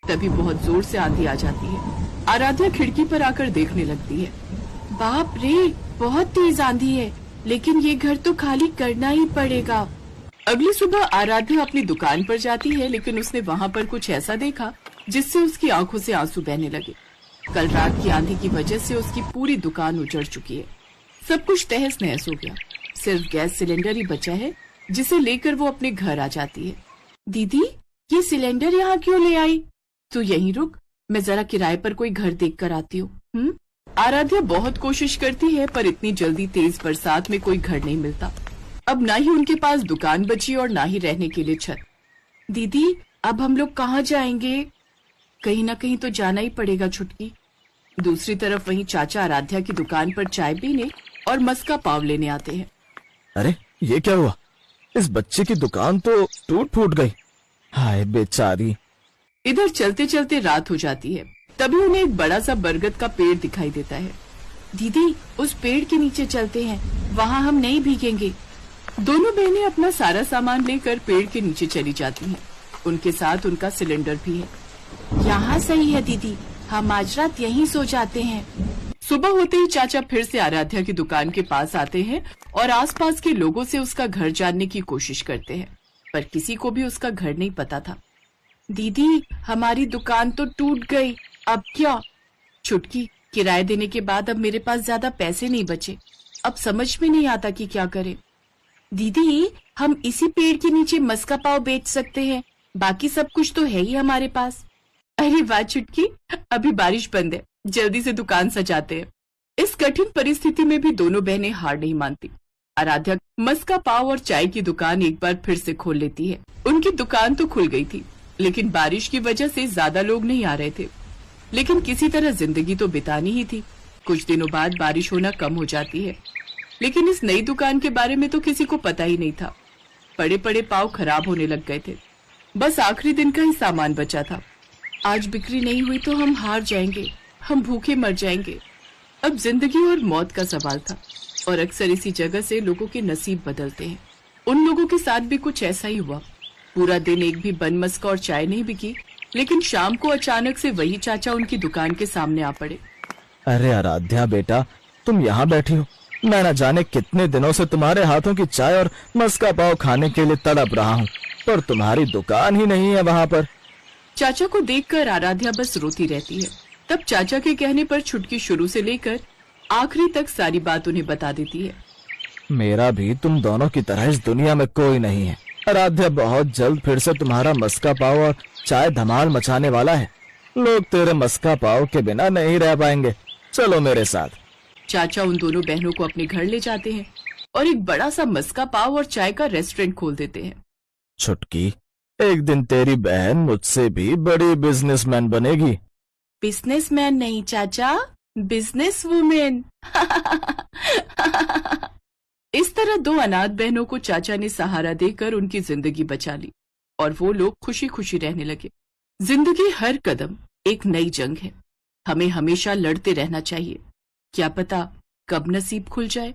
तभी बहुत जोर से आंधी आ जाती है। आराध्या खिड़की पर आकर देखने लगती है। बाप रे, बहुत तेज आंधी है, लेकिन ये घर तो खाली करना ही पड़ेगा। अगली सुबह आराध्या अपनी दुकान पर जाती है, लेकिन उसने वहाँ पर कुछ ऐसा देखा जिससे उसकी आंखों से आंसू बहने लगे। कल रात की आंधी की वजह से उसकी पूरी दुकान उजड़ चुकी है। सब कुछ तहस नहस हो गया। सिर्फ गैस सिलेंडर ही बचा है, जिसे लेकर वो अपने घर आ जाती है। दीदी, ये सिलेंडर यहाँ क्यों ले आई? तू यहीं रुक, मैं जरा किराए पर कोई घर देख कर आती हूँ। आराध्या बहुत कोशिश करती है, पर इतनी जल्दी तेज बरसात में कोई घर नहीं मिलता। अब ना ही उनके पास दुकान बची और ना ही रहने के लिए छत। दीदी, अब हम लोग कहाँ जाएंगे? कहीं ना कहीं तो जाना ही पड़ेगा छुटकी। दूसरी तरफ वहीं चाचा आराध्या की दुकान पर चाय पीने और मस्का पाव लेने आते हैं। अरे, ये क्या हुआ? इस बच्चे की दुकान तो टूट फूट गई। हाय बेचारी। इधर चलते चलते रात हो जाती है। तभी उन्हें एक बड़ा सा बरगद का पेड़ दिखाई देता है। दीदी, उस पेड़ के नीचे चलते हैं, वहाँ हम नहीं भीगेंगे। दोनों बहनें अपना सारा सामान लेकर पेड़ के नीचे चली जाती हैं। उनके साथ उनका सिलेंडर भी है। यहाँ सही है दीदी, हम आज रात यहीं सो जाते हैं। सुबह होते ही चाचा फिर से आराध्या की दुकान के पास आते हैं और आसपास के लोगों से उसका घर जानने की कोशिश करते हैं, पर किसी को भी उसका घर नहीं पता था। दीदी, हमारी दुकान तो टूट गई, अब क्या? छुटकी, किराए देने के बाद अब मेरे पास ज्यादा पैसे नहीं बचे। अब समझ में नहीं आता कि क्या करें। दीदी, हम इसी पेड़ के नीचे मस्का पाव बेच सकते हैं, बाकी सब कुछ तो है ही हमारे पास। अरे वाह छुटकी, अभी बारिश बंद है, जल्दी से दुकान सजाते हैं। इस कठिन परिस्थिति में भी दोनों बहनें हार नहीं मानती। आराध्या मस्का पाव और चाय की दुकान एक बार फिर से खोल लेती है। उनकी दुकान तो खुल गई थी, लेकिन बारिश की वजह से ज्यादा लोग नहीं आ रहे थे। लेकिन किसी तरह जिंदगी तो बितानी ही थी। कुछ दिनों बाद बारिश होना कम हो जाती है, लेकिन इस नई दुकान के बारे में तो किसी को पता ही नहीं था। पड़े पड़े पाव खराब होने लग गए थे। बस आखिरी दिन का ही सामान बचा था। आज बिक्री नहीं हुई तो हम हार जाएंगे, हम भूखे मर जाएंगे। अब जिंदगी और मौत का सवाल था, और अक्सर इसी जगह से लोगों के नसीब बदलते हैं। उन लोगों के साथ भी कुछ ऐसा ही हुआ। पूरा दिन एक भी बन मस्का और चाय नहीं बिकी, लेकिन शाम को अचानक से वही चाचा उनकी दुकान के सामने आ पड़े। अरे आराध्या बेटा, तुम यहाँ बैठी हो। मैं न जाने कितने दिनों से तुम्हारे हाथों की चाय और मस्का पाव खाने के लिए तड़प रहा हूँ, पर तुम्हारी दुकान ही नहीं है वहाँ पर। चाचा को देखकर आराध्या बस रोती रहती है। तब चाचा के कहने पर छुटकी शुरू से लेकर आखिरी तक सारी बात उन्हें बता देती है। मेरा भी तुम दोनों की तरह इस दुनिया में कोई नहीं है। आराध्या बहुत जल्द फिर से तुम्हारा मस्का पाव और चाय धमाल मचाने वाला है। लोग तेरे मस्का पाव के बिना नहीं रह पाएंगे। चलो मेरे साथ। चाचा उन दोनों बहनों को अपने घर ले जाते हैं और एक बड़ा सा मस्का पाव और चाय का रेस्टोरेंट खोल देते हैं। छुटकी, एक दिन तेरी बहन मुझसे भी बड़ी बिजनेसमैन बनेगी। बिजनेसमैन नहीं चाचा, बिजनेस वुमेन। इस तरह दो अनाथ बहनों को चाचा ने सहारा देकर उनकी जिंदगी बचा ली और वो लोग खुशी खुशी रहने लगे। जिंदगी हर कदम एक नई जंग है। हमें हमेशा लड़ते रहना चाहिए। क्या पता कब नसीब खुल जाए।